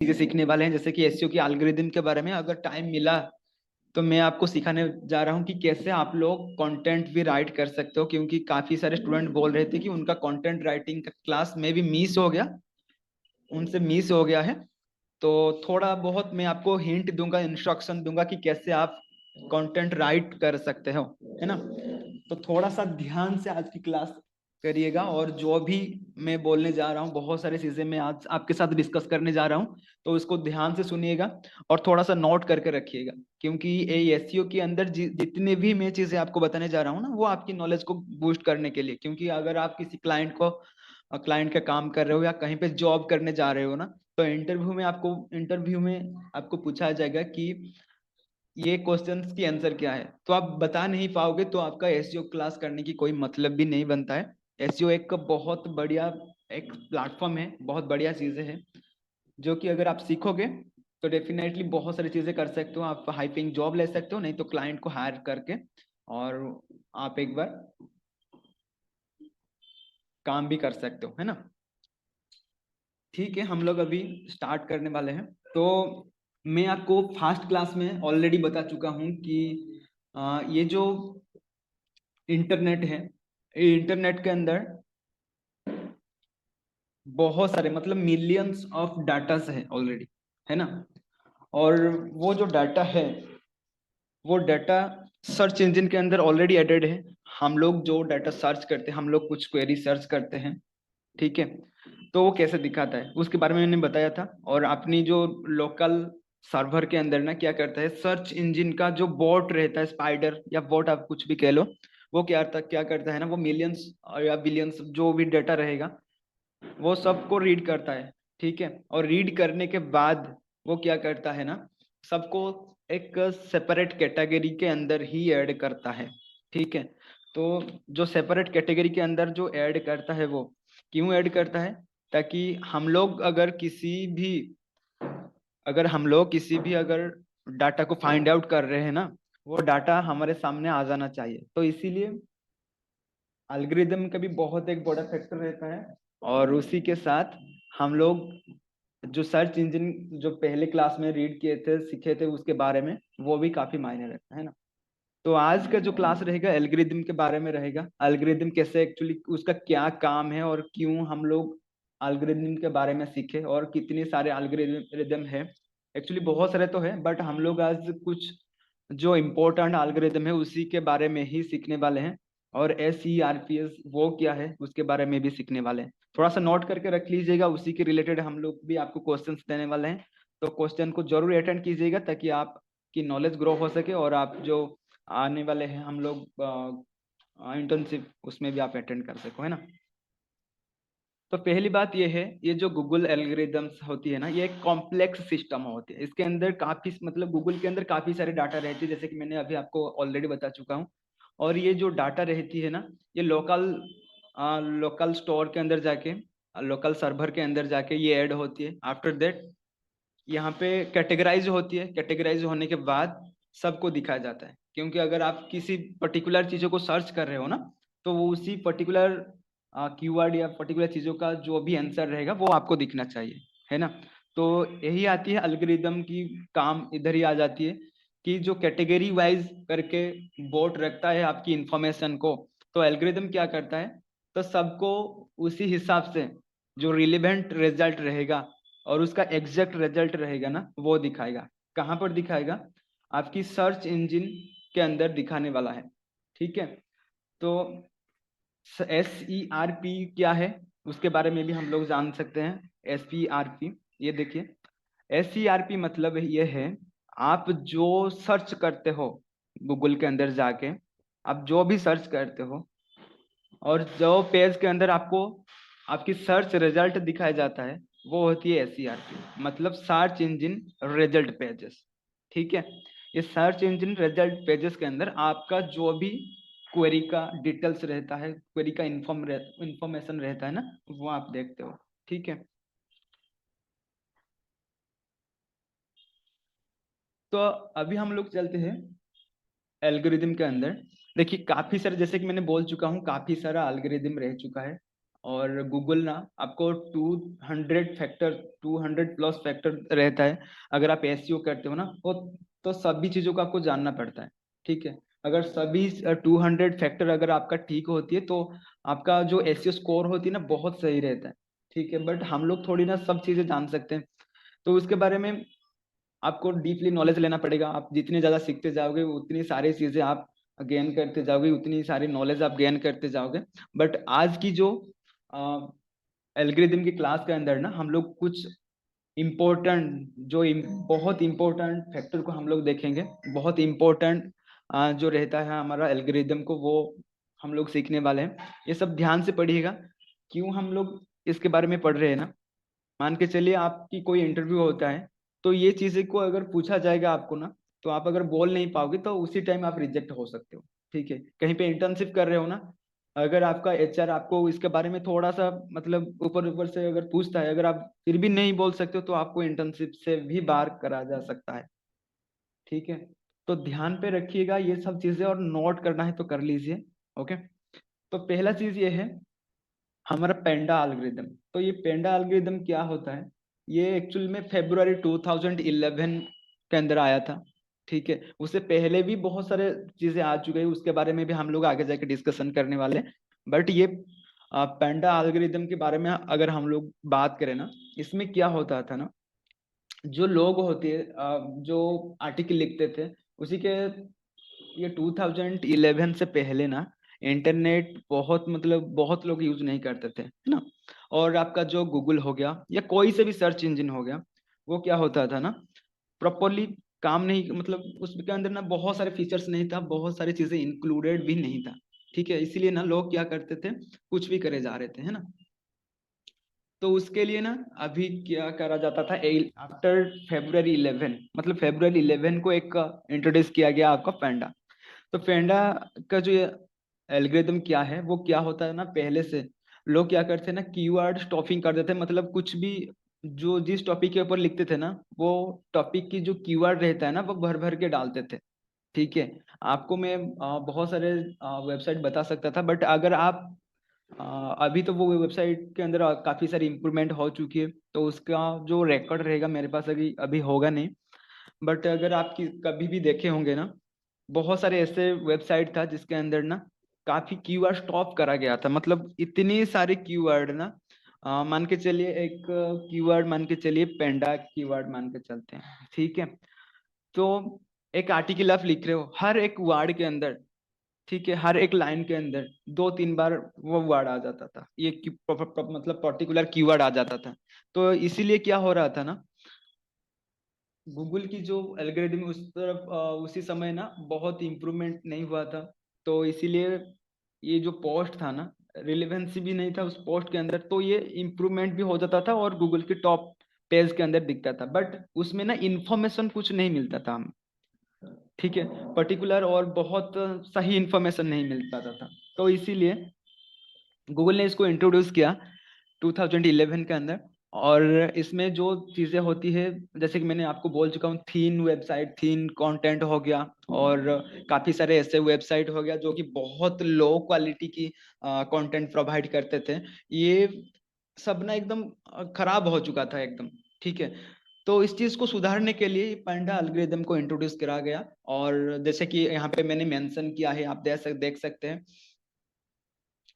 चीजें सीखने वाले हैं, जैसे कि एसईओ की एल्गोरिदम के बारे में। अगर टाइम मिला तो मैं आपको सिखाने जा रहा हूँ कि कैसे आप लोग कंटेंट भी राइट कर सकते हो, क्योंकि काफी सारे स्टूडेंट बोल रहे थे कि उनका कंटेंट राइटिंग का क्लास में भी मिस हो गया, उनसे मिस हो गया है। तो थोड़ा बहुत मैं आपको हिंट दूंगा, इंस्ट्रक्शन दूंगा कि कैसे आप कंटेंट राइट कर सकते हो, है ना। तो थोड़ा सा ध्यान से आज की क्लास करिएगा, और जो भी मैं बोलने जा रहा हूँ, बहुत सारी चीजें मैं आज आपके साथ डिस्कस करने जा रहा हूँ, तो इसको ध्यान से सुनिएगा और थोड़ा सा नोट करके रखिएगा, क्योंकि ये एसईओ के अंदर जितने भी मैं चीजें आपको बताने जा रहा हूँ ना, वो आपकी नॉलेज को बूस्ट करने के लिए। क्योंकि अगर आप किसी क्लाइंट का काम कर रहे हो या कहीं पे जॉब करने जा रहे हो ना, तो इंटरव्यू में आपको पूछा जाएगा कि ये क्वेश्चंस की आंसर क्या है, तो आप बता नहीं पाओगे तो आपका एसईओ क्लास करने की कोई मतलब भी नहीं बनता है। एसईओ एक बहुत बढ़िया एक प्लेटफॉर्म है, बहुत बढ़िया चीजें हैं, जो कि अगर आप सीखोगे तो डेफिनेटली बहुत सारी चीजें कर सकते हो। आप हाई पेइंग जॉब ले सकते हो, नहीं तो क्लाइंट को हायर करके और आप एक बार काम भी कर सकते हो, है ना। ठीक है, हम लोग अभी स्टार्ट करने वाले हैं। तो मैं आपको फर्स्ट क्लास में ऑलरेडी बता चुका हूँ कि ये जो इंटरनेट है, ये इंटरनेट के अंदर बहुत सारे मतलब मिलियंस ऑफ डाटास है ऑलरेडी, है ना। और वो जो डाटा है, वो डाटा सर्च इंजन के अंदर ऑलरेडी एडेड है। हम लोग जो डाटा सर्च करते हैं, हम लोग कुछ क्वेरी सर्च करते हैं, ठीक है, तो वो कैसे दिखाता है उसके बारे में मैंने बताया था। और अपनी जो लोकल सर्वर के अंदर ना क्या करता है, सर्च इंजन का जो बॉट रहता है, स्पाइडर या बॉट आप कुछ भी कह लो, वो क्या करता है ना, वो मिलियंस या बिलियंस जो भी डाटा रहेगा वो सबको रीड करता है, ठीक है। और रीड करने के बाद वो क्या करता है ना, सबको एक सेपरेट कैटेगरी के अंदर ही ऐड करता है, ठीक है। तो जो सेपरेट कैटेगरी के अंदर जो ऐड करता है, वो क्यों ऐड करता है, ताकि हम लोग अगर डाटा को फाइंड आउट कर रहे हैं ना, वो डाटा हमारे सामने आ जाना चाहिए। तो इसीलिए एल्गोरिदम का भी बहुत एक बड़ा फैक्टर रहता है। और उसी के साथ हम लोग जो सर्च इंजन जो पहले क्लास में रीड किए थे, सीखे थे, उसके बारे में वो भी काफी मायने रखता है ना। तो आज का जो क्लास रहेगा एल्गोरिदम के बारे में रहेगा। एल्गोरिदम कैसे एक्चुअली उसका क्या काम है, और क्यों हम लोग एल्गोरिदम के बारे में सीखे, और कितने सारे एल्गोरिदम है। एक्चुअली बहुत सारे तो है, बट हम लोग आज कुछ जो इम्पोर्टेंट एल्गोरिदम है उसी के बारे में ही सीखने वाले हैं। और SERPs वो क्या है उसके बारे में भी सीखने वाले हैं। थोड़ा सा नोट करके रख लीजिएगा, उसी के रिलेटेड हम लोग भी आपको क्वेश्चंस देने वाले हैं। तो क्वेश्चन को जरूर अटेंड कीजिएगा, ताकि आपकी नॉलेज ग्रो हो सके, और आप जो आने वाले हैं हम लोग इंटर्नशिप, उसमें भी आप अटेंड कर सको, है ना। तो पहली बात ये है, ये जो गूगल एल्गोरिदम्स होती है ना, ये एक कॉम्प्लेक्स सिस्टम होती है। इसके अंदर काफी मतलब गूगल के अंदर काफी सारे डाटा रहती है, जैसे कि मैंने अभी आपको ऑलरेडी बता चुका हूँ। और ये जो डाटा रहती है ना, ये लोकल स्टोर के अंदर जाके, लोकल सर्वर के अंदर जाके ये ऐड होती है। आफ्टर दैट यहाँ पे कैटेगराइज होती है, कैटेगराइज होने के बाद सबको दिखाया जाता है। क्योंकि अगर आप किसी पर्टिकुलर चीजों को सर्च कर रहे हो ना, तो वो उसी पर्टिकुलर कीवर्ड या पर्टिकुलर चीजों का जो भी आंसर रहेगा वो आपको दिखना चाहिए, है ना। तो यही आती है एल्गोरिदम की काम, इधर ही आ जाती है कि जो कैटेगरी वाइज करके बोर्ड रखता है आपकी इंफॉर्मेशन को, तो एल्गोरिदम क्या करता है, तो सबको उसी हिसाब से जो रिलेवेंट रिजल्ट रहेगा और उसका एग्जैक्ट रिजल्ट रहेगा ना, वो दिखाएगा। कहाँ पर दिखाएगा, आपकी सर्च इंजन के अंदर दिखाने वाला है, ठीक है। तो SERP क्या है उसके बारे में भी हम लोग जान सकते हैं। SERP, ये देखिए, SERP मतलब ये है, आप जो सर्च करते हो गूगल के अंदर जाके, आप जो भी सर्च करते हो, और जो पेज के अंदर आपको आपकी सर्च रिजल्ट दिखाया जाता है, वो होती है SERP, मतलब सर्च इंजन रिजल्ट पेजेस, ठीक है। ये सर्च इंजन रिजल्ट पेजेस के अंदर आपका जो भी क्वेरी का डिटेल्स रहता है, क्वेरी का इंफॉर्मेशन रहता है ना, वो आप देखते हो, ठीक है। तो अभी हम लोग चलते हैं एल्गोरिदम के अंदर। देखिए काफी सारे, जैसे कि मैंने बोल चुका हूँ, काफी सारा एल्गोरिदम रह चुका है। और गूगल ना आपको 200 प्लस फैक्टर रहता है। अगर आप एसईओ करते हो ना तो सभी चीजों को आपको जानना पड़ता है। ठीक है, अगर सभी 200 फैक्टर अगर आपका ठीक होती है तो आपका जो एसईओ स्कोर होती है ना बहुत सही रहता है। ठीक है, बट हम लोग थोड़ी ना सब चीजें जान सकते हैं, तो उसके बारे में आपको डीपली नॉलेज लेना पड़ेगा। आप जितनी ज्यादा सीखते जाओगे उतनी सारी चीजें आप गेन करते जाओगे, उतनी सारी नॉलेज आप गेन करते जाओगे। बट आज की जो एल्गोरिथम की क्लास के अंदर ना हम लोग कुछ इम्पोर्टेंट बहुत इम्पोर्टेंट फैक्टर को हम लोग देखेंगे। बहुत इम्पोर्टेंट जो रहता है हमारा एल्गोरिथम को, वो हम लोग सीखने वाले हैं। ये सब ध्यान से पढ़िएगा। क्यों हम लोग इसके बारे में पढ़ रहे हैं ना, मान के चलिए आपकी कोई इंटरव्यू होता है, तो ये चीजें को अगर पूछा जाएगा आपको ना, तो आप अगर बोल नहीं पाओगे तो उसी टाइम आप रिजेक्ट हो सकते हो। ठीक है, कहीं पे इंटर्नशिप कर रहे हो ना, अगर आपका एचआर आपको इसके बारे में थोड़ा सा मतलब ऊपर ऊपर से अगर पूछता है, अगर आप फिर भी नहीं बोल सकते हो तो आपको इंटर्नशिप से भी बाहर करा जा सकता है। ठीक है, तो ध्यान पे रखिएगा ये सब चीजें, और नोट करना है तो कर लीजिए। ओके, तो पहला चीज ये है हमारा पेंडा एल्गोरिदम। तो ये पेंडा एल्गोरिदम क्या होता है, ये एक्चुअल में फरवरी 2011 के अंदर आया था। ठीक है, उससे पहले भी बहुत सारे चीजें आ चुके हैं, उसके बारे में भी हम लोग आगे जाके डिस्कशन करने वाले हैं। बट ये पेंडा एल्गोरिदम के बारे में अगर हम लोग बात करें ना, इसमें क्या होता था ना, जो लोग होते जो आर्टिकल लिखते थे उसी के, ये 2011 से पहले ना इंटरनेट बहुत मतलब बहुत लोग यूज नहीं करते थे, है ना। और आपका जो गूगल हो गया या कोई से भी सर्च इंजन हो गया, वो क्या होता था ना, प्रॉपरली काम नहीं, मतलब उसके अंदर ना बहुत सारे फीचर्स नहीं था, बहुत सारी चीजें इंक्लूडेड भी नहीं था। ठीक है, इसीलिए ना लोग क्या करते थे, कुछ भी करे जा रहे थे, है ना। तो उसके लिए ना अभी क्या करा जाता था, आफ्टर February 11, मतलब February 11 को एक इंट्रोड्यूस किया गया आपका पेंडा। तो पेंडा का जो एल्गोरिथम क्या है, वो क्या होता है ना, पहले से लोग क्या करते हैं ना, कीवर्ड स्टॉपिंग कर देते हैं। मतलब कुछ भी जो जिस टॉपिक के ऊपर लिखते थे ना, वो टॉपिक की जो कीवर्ड रहता है ना वो भर भर के डालते थे। ठीक है, आपको मैं बहुत सारे वेबसाइट बता सकता था, बट अगर आप अभी तो वो वेबसाइट के अंदर काफी सारी इंप्रूवमेंट हो चुकी है, तो उसका जो रिकॉर्ड रहेगा मेरे पास अभी अभी होगा नहीं। बट अगर आप कभी भी देखे होंगे ना, बहुत सारे ऐसे वेबसाइट था जिसके अंदर ना काफी कीवर्ड स्टॉप करा गया था। मतलब इतनी सारे कीवर्ड ना, मान के चलिए एक कीवर्ड मान के चलिए पेंडा कीवर्ड मान के चलते हैं। ठीक है, तो एक आर्टिकल आप लिख रहे हो, हर एक वर्ड के अंदर, ठीक है, हर एक लाइन के अंदर 2-3 बार वो वर्ड आ जाता था, ये मतलब पर्टिकुलर कीवर्ड आ जाता था। तो इसीलिए क्या हो रहा था ना, गूगल की जो एल्गोरिदम उस तरफ उसी समय ना बहुत इम्प्रूवमेंट नहीं हुआ था। तो इसीलिए ये जो पोस्ट था ना, रिलेवेंसी भी नहीं था उस पोस्ट के अंदर, तो ये इम्प्रूवमेंट भी हो जाता था और गूगल के टॉप पेज के अंदर दिखता था, बट उसमें ना इंफॉर्मेशन कुछ नहीं मिलता था हमें। ठीक है, पर्टिकुलर और बहुत सही इंफॉर्मेशन नहीं मिल पाता था। तो इसीलिए गूगल ने इसको इंट्रोड्यूस किया 2011 के अंदर। और इसमें जो चीजें होती है, जैसे कि मैंने आपको बोल चुका हूँ, थीन वेबसाइट, थीन कंटेंट हो गया, और काफी सारे ऐसे वेबसाइट हो गया जो कि बहुत लो क्वालिटी की कंटेंट प्रोवाइड करते थे। ये सब ना एकदम खराब हो चुका था एकदम। ठीक है, तो इस चीज को सुधारने के लिए पांडा एल्गोरिदम को इंट्रोड्यूस करा गया। और जैसे कि यहाँ पे मैंने मेंशन किया है, आप देख सकते हैं।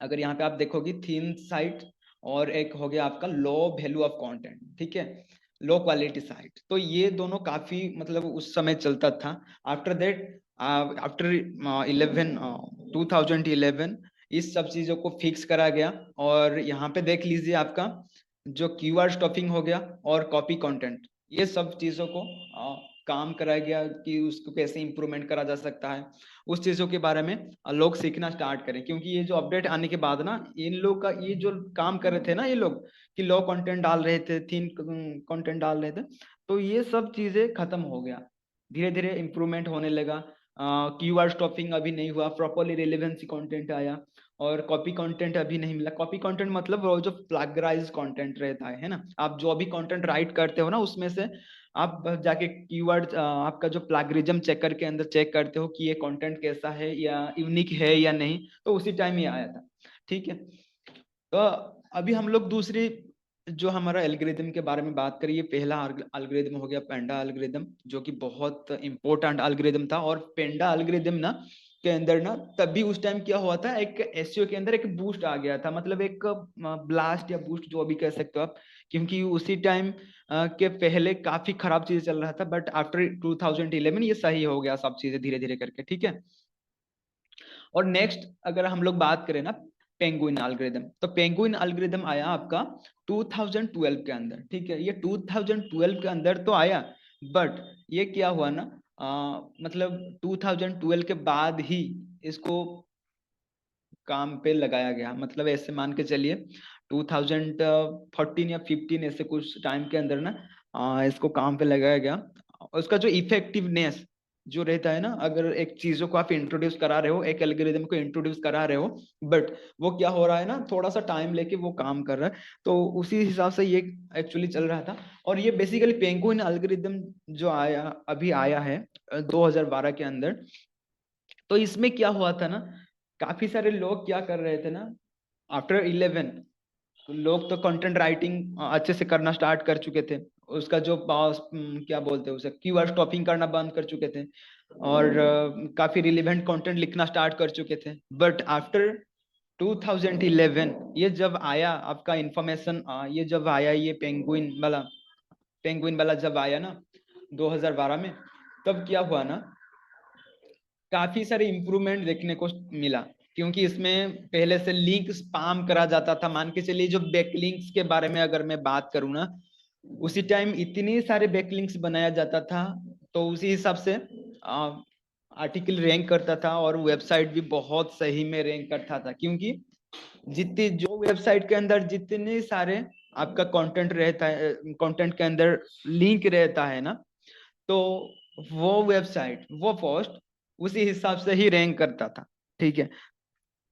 अगर यहाँ पे आप देखोगे थीन साइट, और एक हो गया आपका लो वैल्यू ऑफ कंटेंट, ठीक है, लो क्वालिटी साइट, तो ये दोनों काफी मतलब उस समय चलता था। आफ्टर दैट आफ्टर 2011 इस सब चीजों को फिक्स करा गया। और यहाँ पे देख लीजिए आपका जो कीवर्ड स्टफिंग हो गया और कॉपी कंटेंट, ये सब चीजों को काम कराया गया कि उसको कैसे इंप्रूवमेंट करा जा सकता है। उस चीजों के बारे में लोग सीखना स्टार्ट करें, क्योंकि ये जो अपडेट आने के बाद ना, इन लोग का ये जो काम कर रहे थे ना ये लोग, कि लो कंटेंट डाल रहे थे, थीन कंटेंट डाल रहे थे, तो ये सब चीजें खत्म हो गया। धीरे धीरे इंप्रूवमेंट होने लगा। कीवर्ड स्टॉपिंग अभी नहीं हुआ, प्रॉपरली रिलेवेंसी कंटेंट आया। और कॉपी कंटेंट अभी नहीं मिला। कॉपी कंटेंट मतलब वो जो प्लगराइज कंटेंट रहता है ना, आप जो भी कंटेंट राइट करते हो ना उसमें से आप जाके कीवर्ड आपका जो प्लैगरिज्म चेकर के अंदर चेक करते हो कि ये कंटेंट कैसा है या यूनिक है या नहीं, तो उसी टाइम ये आया था। ठीक है, तो अभी हम लोग दूसरी जो हमारा एल्गोरिदम के बारे में बात करिए, पहला एल्गोरिदम हो गया पेंडा एल्गोरिदम, जो कि बहुत इंपॉर्टेंट एल्गोरिदम था। और पेंडा एल्गोरिदम ना के अंदर ना तभी उस टाइम क्या हुआ था, एक एसईओ के अंदर एक बूस्ट आ गया था, मतलब एक ब्लास्ट या बूस्ट जो भी कह सकते हो आप, क्योंकि उसी टाइम के पहले काफी खराब चीजें चल रहा था, बट आफ्टर 2011 ये सही हो गया सब चीजें धीरे धीरे करके, ठीक है। और नेक्स्ट अगर हम लोग बात करें ना पेंगुइन एल्गोरिदम, तो पेंगुइन एल्गोरिदम आया आपका 2012 के अंदर, ठीक है। ये 2012 के अंदर तो आया, बट ये क्या हुआ ना, मतलब 2012 के बाद ही इसको काम पे लगाया गया, मतलब ऐसे मान के चलिए 2014 या 15 ऐसे कुछ टाइम के अंदर ना इसको काम पे लगाया गया। उसका जो इफेक्टिवनेस जो रहता है ना, अगर एक चीजों को आप इंट्रोड्यूस करा रहे हो, एक एल्गोरिदम को इंट्रोड्यूस करा रहे हो, बट वो क्या हो रहा है ना, थोड़ा सा टाइम लेके वो काम कर रहा है, तो उसी हिसाब से ये एक्चुअली चल रहा था। और ये बेसिकली पेंगुइन एल्गोरिदम जो आया अभी आया है 2012 के अंदर, तो इसमें क्या हुआ था ना, काफी सारे लोग क्या कर रहे थे ना, आफ्टर 11 लोग तो कंटेंट राइटिंग अच्छे से करना स्टार्ट कर चुके थे। उसका जो क्या बोलते हैं उसे, कीवर्ड स्टॉपिंग करना बंद कर चुके थे, और काफी रिलेवेंट कंटेंट लिखना स्टार्ट कर चुके थे। बट आफ्टर 2011 ये जब आया आपका इंफॉर्मेशन, ये जब आया ये पेंगुइन वाला जब आया ना 2012 में, तब क्या हुआ ना, काफी सारे इंप्रूवमेंट देखने को मिला। क्योंकि इसमें पहले से लिंक स्पैम करा जाता था, मान के चलिए जो बैकलिंक्स के बारे में अगर मैं बात करूँ ना, उसी टाइम इतने सारे बैकलिंक्स बनाया जाता था, तो उसी हिसाब से आर्टिकल रैंक करता था, और वेबसाइट भी बहुत सही में रैंक करता था। क्योंकि जितनी जो वेबसाइट के अंदर जितने सारे आपका कंटेंट रहता है, कंटेंट के अंदर लिंक रहता है ना, तो वो वेबसाइट वो पोस्ट उसी हिसाब से ही रैंक करता था, ठीक है।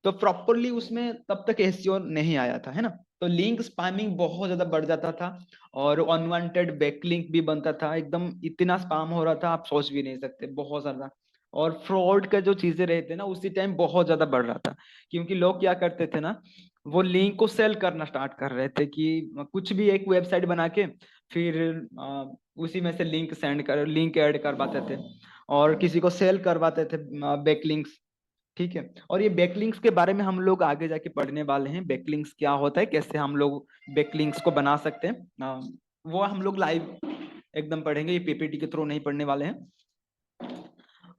तो प्रॉपरली उसमें तब तक एसईओ नहीं आया था, है ना। तो लिंक स्पैमिंग बहुत ज्यादा बढ़ जाता था, और अनवांटेड बैकलिंक भी बनता था, एकदम इतना स्पैम हो रहा था आप सोच भी नहीं सकते, बहुत ज्यादा। और फ्रॉड का जो चीजें रहते ना उसी टाइम बहुत ज्यादा बढ़ रहा था, क्योंकि लोग क्या करते थे ना, वो लिंक को सेल करना स्टार्ट कर रहे थे, कि कुछ भी एक वेबसाइट बना के फिर उसी में से लिंक ऐड करवाते थे, और किसी को सेल करवाते थे बैकलिंक्स, ठीक है। और ये बैकलिंक्स के बारे में हम लोग आगे जाके पढ़ने वाले हैं, बैकलिंक्स क्या होता है, कैसे हम लोग बैकलिंक्स को बना सकते हैं, वो हम लोग लाइव एकदम पढ़ेंगे, ये पीपीटी के थ्रू नहीं पढ़ने वाले हैं।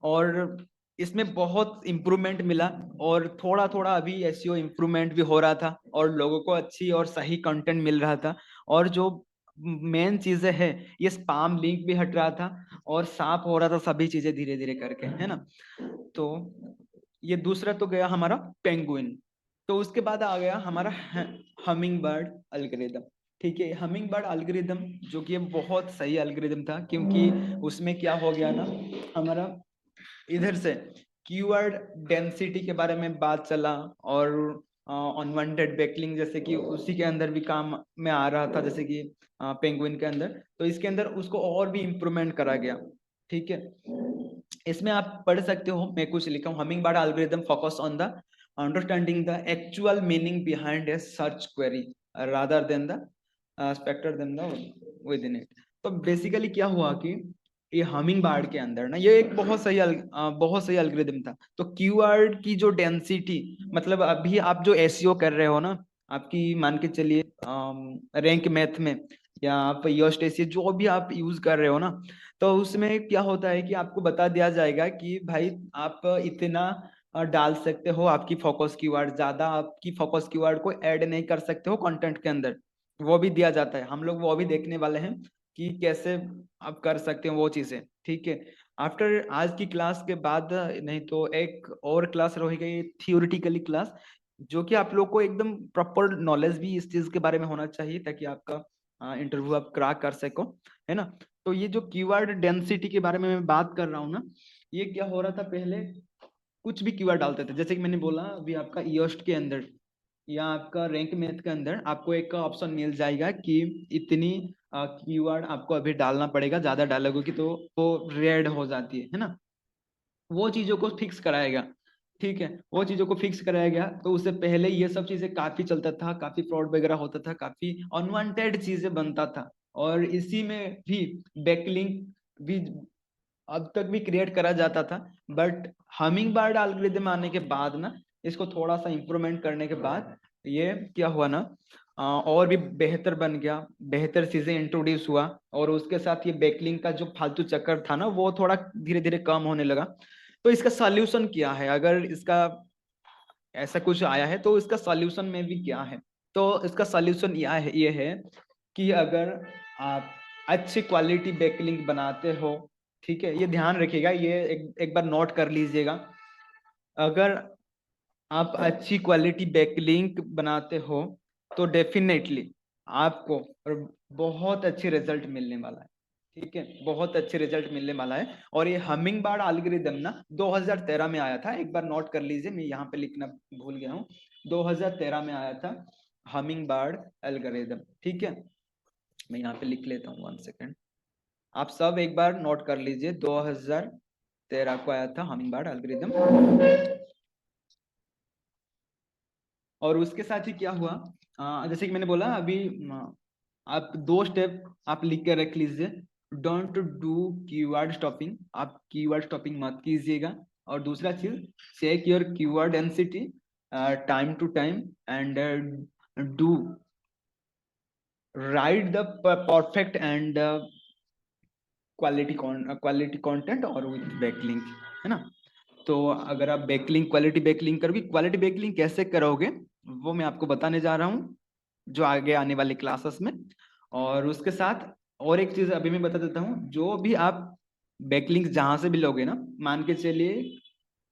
और इसमें बहुत इम्प्रूवमेंट मिला, और थोड़ा थोड़ा अभी एसईओ इम्प्रूवमेंट भी हो रहा था, और लोगों को अच्छी और सही कंटेंट मिल रहा था, और जो मेन चीजें है, ये स्पैम लिंक भी हट रहा था, और साफ हो रहा था सभी चीजें धीरे धीरे करके, है ना। तो ये दूसरा तो गया हमारा पेंगुइन। तो उसके बाद आ गया हमारा हमिंग बर्ड एल्गोरिदम, ठीक है। हमिंग बर्ड एल्गोरिदम जो कि बहुत सही एल्गोरिदम था, क्योंकि उसमें क्या हो गया ना, हमारा इधर से कीवर्ड डेंसिटी के बारे में बात चला, और अनवांटेड बैकलिंक जैसे कि उसी के अंदर भी काम में आ रहा था, जैसे कि पेंगुइन के अंदर, तो इसके अंदर उसको और भी इम्प्रूवमेंट करा गया, ठीक है। इसमें आप पढ़ सकते हो, मैं कुछ लिखा हूँ, humming bird algorithm focus on the understanding the actual meaning behind a search query rather than the spectre then the with in it. तो बेसिकली क्या हुआ कि ये हमिंग बर्ड के अंदर ना, ये एक बहुत सही एल्गोरिदम था। तो कीवर्ड की जो डेंसिटी, मतलब अभी आप जो एसईओ कर रहे हो ना, आपकी मान के चलिए रैंक मैथ में, या आप योस्ट जो भी आप यूज कर रहे हो ना, तो उसमें क्या होता है कि आपको बता दिया जाएगा कि भाई आप इतना डाल सकते हो, आपकी फोकस कीवर्ड ज्यादा, आपकी फोकस कीवर्ड को ऐड नहीं कर सकते हो कंटेंट के अंदर, वो भी दिया जाता है। हम लोग वो भी देखने वाले हैं कि कैसे आप कर सकते हो वो चीजें, ठीक है। आफ्टर आज की क्लास के बाद नहीं तो एक और क्लास रहेगी थियोरिटिकली क्लास, जो कि आप लोग को एकदम प्रॉपर नॉलेज भी इस चीज के बारे में होना चाहिए, ताकि आपका इंटरव्यू आप क्रैक कर सको, है ना। तो ये जो कीवर्ड डेंसिटी के बारे में मैं बात कर रहा हूँ ना, ये क्या हो रहा था, पहले कुछ भी कीवर्ड डालते थे, जैसे कि मैंने बोला अभी आपका ईयोस्ट के अंदर या आपका रैंक मैथ के अंदर आपको एक ऑप्शन मिल जाएगा कि इतनी कीवर्ड आपको अभी डालना पड़ेगा, ज्यादा डालोगे कि तो वो रेड हो जाती है ना। वो चीजों को फिक्स कराएगा, ठीक है, वो चीजों को फिक्स कराया गया। तो उससे पहले ये सब चीजें काफी चलता था, काफी फ्रॉड वगैरह होता था, काफी अनवांटेड चीजें बनता था। और इसी में भी बैकलिंक भी अब तक भी क्रिएट करा जाता था। बट हमिंग बर्ड एल्गोरिदम आने के बाद ना, इसको थोड़ा सा इम्प्रूवमेंट करने के बाद ये क्या हुआ ना, और भी बेहतर बन गया, बेहतर चीजें इंट्रोड्यूस हुआ। और उसके साथ ये बैकलिंक का जो फालतू चक्कर था ना, वो थोड़ा धीरे धीरे कम होने लगा। तो इसका सॉल्यूशन क्या है, अगर इसका ऐसा कुछ आया है तो इसका सॉल्यूशन में भी क्या है? तो इसका सॉल्यूशन ये है कि अगर आप अच्छी क्वालिटी बैकलिंक बनाते हो, ठीक है, ये ध्यान रखिएगा, ये एक बार नोट कर लीजिएगा। अगर आप अच्छी क्वालिटी बैकलिंक बनाते हो तो डेफिनेटली आपको बहुत अच्छे रिजल्ट मिलने वाला है। ठीक है, बहुत अच्छे रिजल्ट मिलने वाला है। और ये हमिंग बर्ड एल्गोरिदम ना 2013 में आया था, एक बार नोट कर लीजिए, मैं यहाँ पे लिखना भूल गया हूँ। 2013 में आया था हमिंग बर्ड एल्गोरिदम। ठीक है, मैं यहाँ पे लिख लेता हूँ, 1 सेकेंड। आप सब एक बार नोट कर लीजिए, 2013 को आया था हमिंग बर्ड एल्गोरिदम। और उसके साथ ही क्या हुआ, जैसे कि मैंने बोला अभी, आप 2 स्टेप आप लिख के रख लीजिए। डोंट डू कीवर्ड स्टॉपिंग, आप कीवर्ड स्टॉपिंग मत कीजिएगा। और दूसरा चीज, check your keyword density time to time, and do write the perfect and quality content और विथ बैकलिंक, है ना। तो अगर आप बैकलिंक क्वालिटी बैकलिंक करोगे, क्वालिटी बैकलिंक कैसे करोगे वो मैं आपको बताने जा रहा हूँ जो आगे आने वाली क्लासेस में। और उसके साथ और एक चीज अभी मैं बता देता हूँ, जो भी आप बैकलिंक जहां से भी लोगे ना, मान के चलिए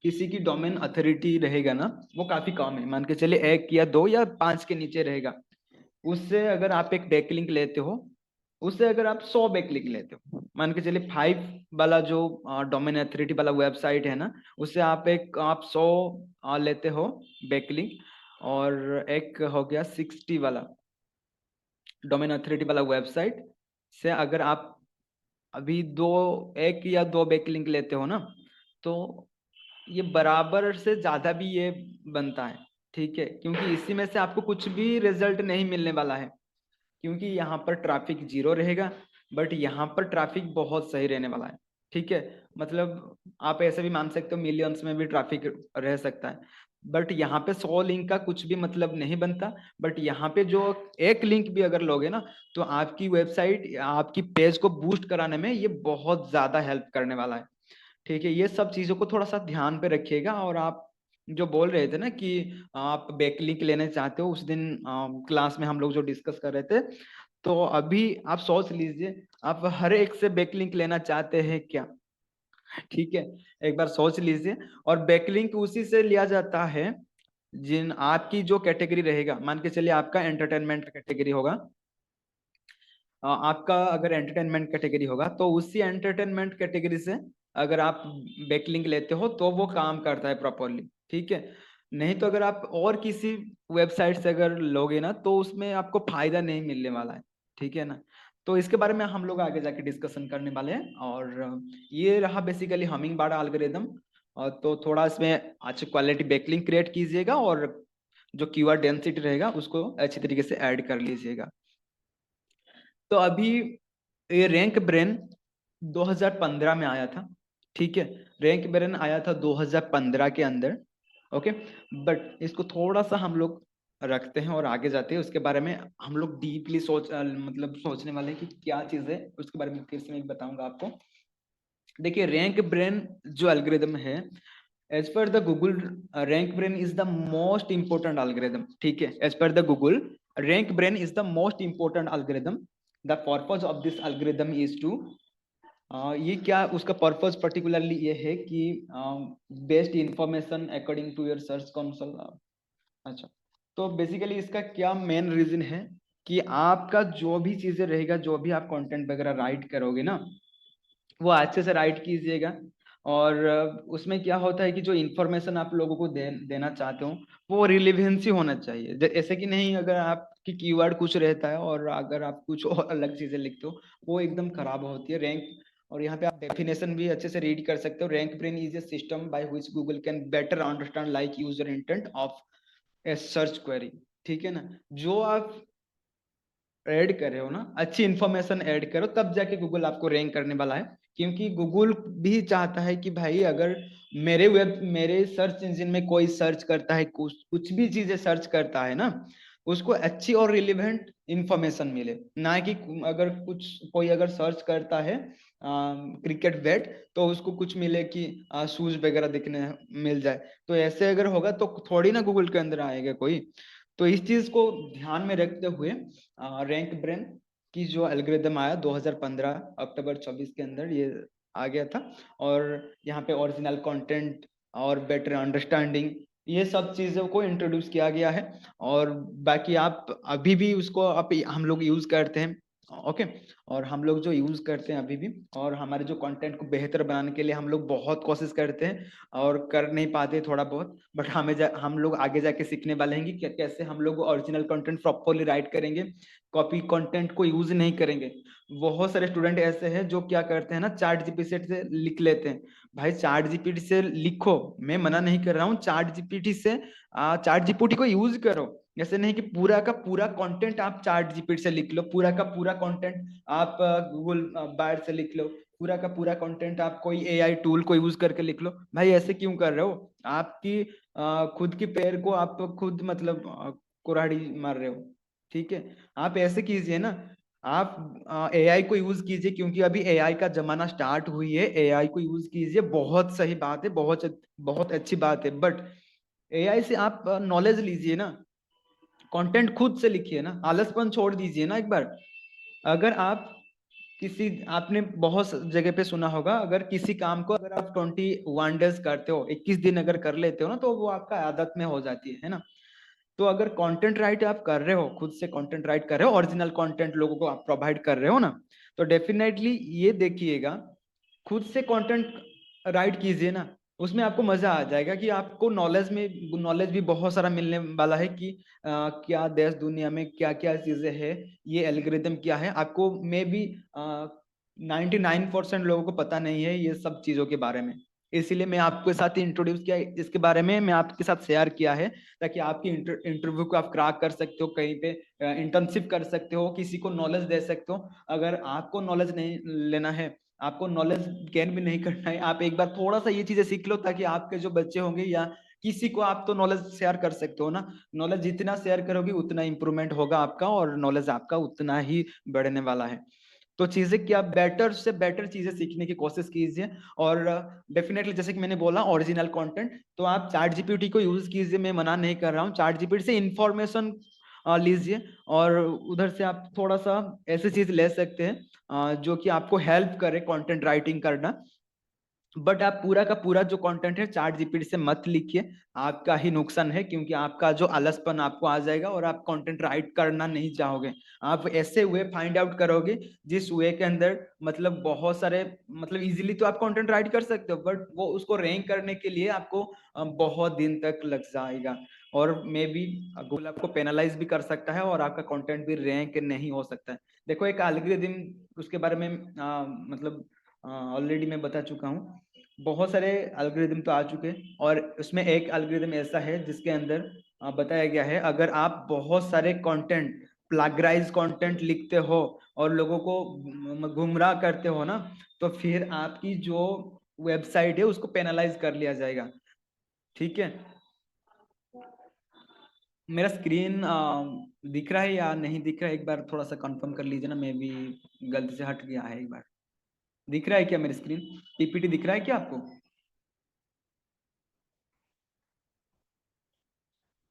किसी की डोमेन अथॉरिटी रहेगा ना, वो काफी कम है, मान के चलिए 1 या 2 या 5 के नीचे रहेगा। उससे अगर आप एक बैकलिंक लेते हो, उससे अगर आप 100 बैकलिंक लेते हो, मान के चलिए 5 वाला जो डोमेन अथॉरिटी वाला वेबसाइट है ना, उससे आप 100 लेते हो बैकलिंक। और एक हो गया 60 वाला डोमेन अथॉरिटी वाला वेबसाइट से अगर आप अभी 1 या 2 बैकलिंक लेते हो ना, तो ये बराबर से ज्यादा भी ये बनता है। ठीक है, क्योंकि इसी में से आपको कुछ भी रिजल्ट नहीं मिलने वाला है, क्योंकि यहाँ पर ट्रैफिक 0 रहेगा, बट यहाँ पर ट्रैफिक बहुत सही रहने वाला है। ठीक है, मतलब आप ऐसे भी मान सकते हो मिलियंस में भी ट्रैफिक रह सकता है, बट यहाँ पे 100 लिंक का कुछ भी मतलब नहीं बनता। बट यहाँ पे जो एक लिंक भी अगर लोगे ना, तो आपकी वेबसाइट, आपकी पेज को बूस्ट कराने में ये बहुत ज्यादा हेल्प करने वाला है। ठीक है, ये सब चीजों को थोड़ा सा ध्यान पे रखिएगा। और आप जो बोल रहे थे ना कि आप बैकलिंक लेने चाहते हो, उस दिन क्लास में हम लोग जो डिस्कस कर रहे थे, तो अभी आप सोच लीजिए, आप हर एक से बैकलिंक लेना चाहते हैं क्या? ठीक है, एक बार सोच लीजिए। और बैकलिंक उसी से लिया जाता है जिन आपकी जो कैटेगरी रहेगा, मान के चलिए आपका एंटरटेनमेंट कैटेगरी होगा। आपका अगर एंटरटेनमेंट कैटेगरी होगा तो उसी एंटरटेनमेंट कैटेगरी से अगर आप बैकलिंक लेते हो तो वो काम करता है प्रॉपरली। ठीक है, नहीं तो अगर आप और किसी वेबसाइट से अगर लोगे ना, तो उसमें आपको फायदा नहीं मिलने वाला है। ठीक है ना, तो इसके बारे में हम लोग आगे जाके डिस्कशन करने वाले हैं। और ये रहा बेसिकली हमिंग बर्ड एल्गोरिदम। और तो थोड़ा इसमें अच्छी क्वालिटी बैकलिंक क्रिएट कीजिएगा, और जो कीवर्ड डेंसिटी रहेगा उसको अच्छी तरीके से ऐड कर लीजिएगा। तो अभी ये रैंक ब्रेन 2015 में आया था। ठीक है, रैंक ब्रेन आया था 2015 के अंदर। ओके, बट इसको थोड़ा सा हम लोग रखते हैं और आगे जाते हैं, उसके बारे में हम लोग डीपली मतलब सोचने वाले हैं कि क्या चीज है, उसके बारे में फिर से मैं बताऊंगा आपको। देखिए, रैंक ब्रेन जो एल्गोरिदम है, as per the Google, rank brain is the most important algorithm. ठीक है, as per the Google, rank brain is the most important algorithm. The purpose of this algorithm is to, ये क्या उसका purpose particularly ये है कि best information according to your search console. अच्छा, तो बेसिकली इसका क्या मेन रीजन है कि आपका जो भी चीजें रहेगा, जो भी आप कंटेंट वगैरह राइट करोगे ना, वो अच्छे से राइट कीजिएगा। और उसमें क्या होता है कि जो इन्फॉर्मेशन आप लोगों को देना चाहते हो, वो रिलेवेंसी होना चाहिए। ऐसे कि नहीं, अगर आपकी कीवर्ड कुछ रहता है और अगर आप कुछ और अलग चीजें लिखते हो, वो एकदम खराब होती है रैंक। और यहाँ पे आप डेफिनेशन भी अच्छे से रीड कर सकते हो। Rank brain is a system by which Google can better understand like user intent of A search query. ठीक है ना, जो आप ऐड कर रहे हो ना, अच्छी इंफॉर्मेशन ऐड करो, तब जाके गूगल आपको रैंक करने वाला है। क्योंकि गूगल भी चाहता है कि भाई अगर मेरे सर्च इंजन में कोई सर्च करता है, कुछ भी चीजें सर्च करता है ना, उसको अच्छी और रिलेवेंट इंफॉर्मेशन मिले। ना कि अगर कोई अगर सर्च करता है क्रिकेट बैट, तो उसको कुछ मिले कि शूज वगैरह दिखने मिल जाए। तो ऐसे अगर होगा तो थोड़ी ना गूगल के अंदर आएगा कोई। तो इस चीज को ध्यान में रखते हुए रैंक ब्रेन की जो एल्गोरिदम आया 2015 अक्टूबर 24 के अंदर, ये आ गया था। और यहाँ पे ओरिजिनल कंटेंट और बेटर अंडरस्टैंडिंग, ये सब चीजों को इंट्रोड्यूस किया गया है। और बाकी आप अभी भी उसको हम लोग यूज करते हैं। ओके, और हम लोग जो यूज करते हैं अभी भी, और हमारे जो कंटेंट को बेहतर बनाने के लिए हम लोग बहुत कोशिश करते हैं और कर नहीं पाते थोड़ा बहुत। बट हम लोग आगे जाके सीखने वाले हैं कि कैसे हम लोग ओरिजिनल कंटेंट प्रॉपरली राइट करेंगे, कॉपी कंटेंट को यूज नहीं करेंगे। बहुत सारे स्टूडेंट ऐसे हैं जो क्या करते हैं ना, चैट जीपीटी से लिख लेते हैं। भाई चैट जीपीटी से लिखो, मैं मना नहीं कर रहा हूँ, चैट जीपीटी को यूज करो। ऐसे नहीं कि पूरा का पूरा कंटेंट आप चैट जीपीटी से लिख लो, पूरा का पूरा कंटेंट आप गूगल बायर से लिख लो, पूरा का पूरा कंटेंट आप कोई एआई टूल को यूज करके लिख लो। भाई ऐसे क्यों कर रहे हो? आपकी खुद की पैर को आप खुद मतलब कुल्हाड़ी मार रहे हो। ठीक है, आप ऐसे कीजिए ना, आप एआई को यूज कीजिए, क्योंकि अभी एआई का जमाना स्टार्ट हुई है। एआई को यूज कीजिए, बहुत सही बात है, बहुत बहुत अच्छी बात है। बट एआई से आप नॉलेज लीजिए ना, कंटेंट खुद से लिखिए ना, आलसपन छोड़ दीजिए ना एक बार। अगर आप किसी आपने बहुत जगह पे सुना होगा, अगर किसी काम को अगर आप 21 डेज करते हो, 21 दिन अगर कर लेते हो ना, तो वो आपका आदत में हो जाती है ना। तो अगर कंटेंट राइट आप कर रहे हो, खुद से कंटेंट राइट कर रहे हो, ओरिजिनल कंटेंट लोगों को आप प्रोवाइड कर रहे हो ना, तो डेफिनेटली ये देखिएगा, खुद से कंटेंट राइट कीजिए ना, उसमें आपको मजा आ जाएगा कि आपको नॉलेज भी बहुत सारा मिलने वाला है कि क्या देश दुनिया में क्या क्या चीजें हैं, ये एल्गोरिदम क्या है। आपको मे बी 99% लोगों को पता नहीं है ये सब चीजों के बारे में। इसीलिए मैं आपके साथ इंट्रोड्यूस किया, इसके बारे में मैं आपके साथ शेयर किया है, ताकि आपकी इंटरव्यू को आप क्रैक कर सकते हो, कहीं पे इंटर्नशिप कर सकते हो, किसी को नॉलेज दे सकते हो। अगर आपको नॉलेज नहीं लेना है, आपको नॉलेज गेन भी नहीं करना है, आप एक बार थोड़ा सा ये चीजें सीख लो, ताकि आपके जो बच्चे होंगे या किसी को आप तो नॉलेज शेयर कर सकते हो ना। नॉलेज जितना शेयर करोगे उतना इंप्रूवमेंट होगा आपका, और नॉलेज आपका उतना ही बढ़ने वाला है। तो चीजें क्या, बेटर से बेटर चीजें सीखने की कोशिश कीजिए। और डेफिनेटली जैसे कि मैंने बोला, ओरिजिनल कंटेंट तो आप चैट जीपीटी को यूज कीजिए, मैं मना नहीं कर रहा हूँ। चैट जीपीटी से इंफॉर्मेशन लीजिए, और उधर से आप थोड़ा सा ऐसी चीज ले सकते हैं जो कि आपको हेल्प करे कंटेंट राइटिंग करना। बट आप पूरा का पूरा जो कंटेंट है चैट जीपीटी से मत लिखिए, आपका ही नुकसान है, क्योंकि आपका जो आलसपन आपको आ जाएगा और आप कंटेंट राइट करना नहीं चाहोगे। आप ऐसे वे फाइंड आउट करोगे जिस वे के अंदर मतलब बहुत सारे मतलब इजीली तो आप कंटेंट राइट कर सकते हो, बट वो उसको रैंक करने के लिए आपको बहुत दिन तक लग जाएगा। और मे बी गूगल आपको पेनलाइज भी कर सकता है, और आपका कंटेंट भी रैंक नहीं हो सकता है। देखो एक एल्गोरिथम, उसके बारे में मतलब ऑलरेडी मैं बता चुका हूँ। बहुत सारे एल्गोरिदम तो आ चुके हैं, और उसमें एक एल्गोरिदम ऐसा है जिसके अंदर बताया गया है, अगर आप बहुत सारे कंटेंट प्लैगराइज कंटेंट लिखते हो और लोगों को गुमराह करते हो ना, तो फिर आपकी जो वेबसाइट है उसको पेनलाइज कर लिया जाएगा। ठीक है, मेरा स्क्रीन दिख रहा है या नहीं दिख रहा है, एक बार थोड़ा सा कंफर्म कर लीजिए ना, मैं भी गलती से हट गया है एक बार। दिख रहा है क्या मेरी स्क्रीन? पीपीटी दिख रहा है क्या आपको?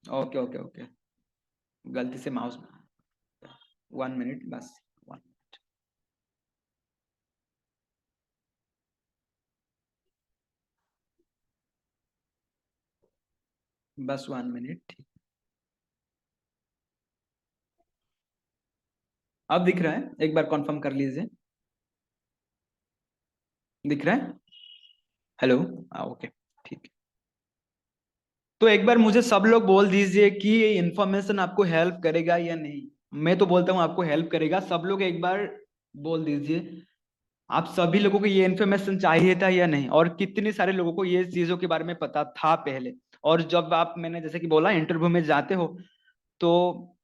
ओके ओके ओके, गलती से माउस, 1 मिनट बस, 1 मिनट। बस 1 मिनट। अब दिख रहा है? एक बार कंफर्म कर लीजिए। दिख रहा है? हेलो? ओके, ठीक है। तो एक बार मुझे सब लोग बोल दीजिए कि ये इंफॉर्मेशन आपको हेल्प करेगा या नहीं। मैं तो बोलता हूँ आपको हेल्प करेगा, सब लोग एक बार बोल दीजिए आप सभी लोगों को ये इन्फॉर्मेशन चाहिए था या नहीं, और कितने सारे लोगों को ये चीजों के बारे में पता था पहले। और जब आप, मैंने जैसे कि बोला, इंटरव्यू में जाते हो तो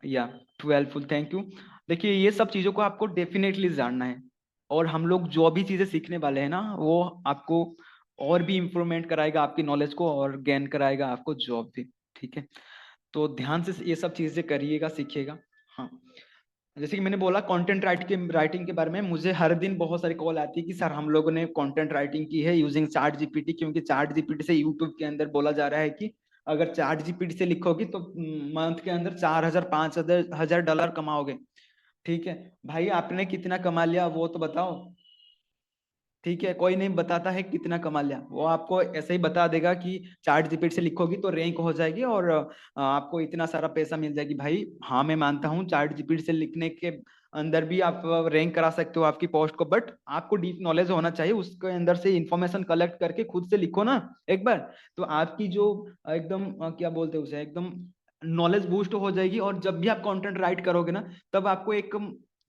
या 12 फुल थैंक यू। देखिए ये सब चीजों को आपको डेफिनेटली जानना है, और हम लोग जो भी चीजें सीखने वाले हैं ना, वो आपको और भी इम्प्रूवमेंट कराएगा आपकी नॉलेज को, और गेन कराएगा आपको जॉब भी। ठीक है, तो ध्यान से ये सब चीजें करिएगा, सीखिएगा। हाँ, जैसे कि मैंने बोला कंटेंट राइटिंग के बारे में, मुझे हर दिन बहुत सारी कॉल आती है कि सर हम लोगों ने कंटेंट राइटिंग की है यूजिंग चैट जीपीटी, क्योंकि चैट जीपीटी से यूट्यूब के अंदर बोला जा रहा है कि अगर चैट जीपीटी से लिखोगी तो मंथ के अंदर 4,000 5,000 डॉलर कमाओगे। ठीक है भाई, आपने कितना कमा लिया वो तो बताओ। ठीक है, कोई नहीं बताता है कितना कमा लिया, वो आपको ऐसे ही बता देगा कि चैट जीपीटी से लिखोगी तो रैंक हो जाएगी और आपको इतना सारा पैसा मिल जाएगी। भाई हाँ, मैं मानता हूँ चैट जीपीटी से लिखने के अंदर भी आप रैंक करा सकते हो आपकी पोस्ट को, बट आपको डीप नॉलेज होना चाहिए, उसके अंदर से इंफॉर्मेशन कलेक्ट करके खुद से लिखो ना एक बार। तो आपकी जो एकदम क्या बोलते हैं उसे, एकदम नॉलेज बूस्ट हो जाएगी, और जब भी आप कंटेंट राइट करोगे ना, तब आपको एक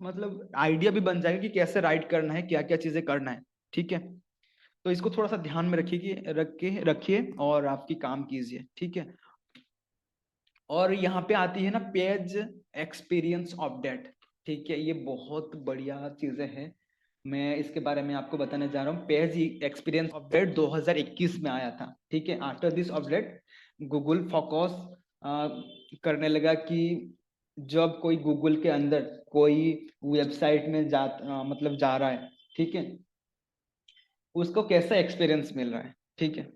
मतलब आइडिया भी बन जाएगा कि कैसे राइट करना है, क्या क्या चीजें करना है। ठीक है, तो इसको थोड़ा सा ध्यान में रखिए और आपकी काम कीजिए। ठीक है, और यहाँ पे आती है ना पेज एक्सपीरियंस अपडेट। ठीक है, ये बहुत बढ़िया चीजें हैं, मैं इसके बारे में आपको बताने जा रहा हूँ। पेज एक्सपीरियंस अपडेट 2021 में आया था। ठीक है, after this update Google focus करने लगा कि जब कोई गूगल के अंदर कोई वेबसाइट में मतलब जा रहा है, ठीक है, उसको कैसा एक्सपीरियंस मिल रहा है। ठीक है,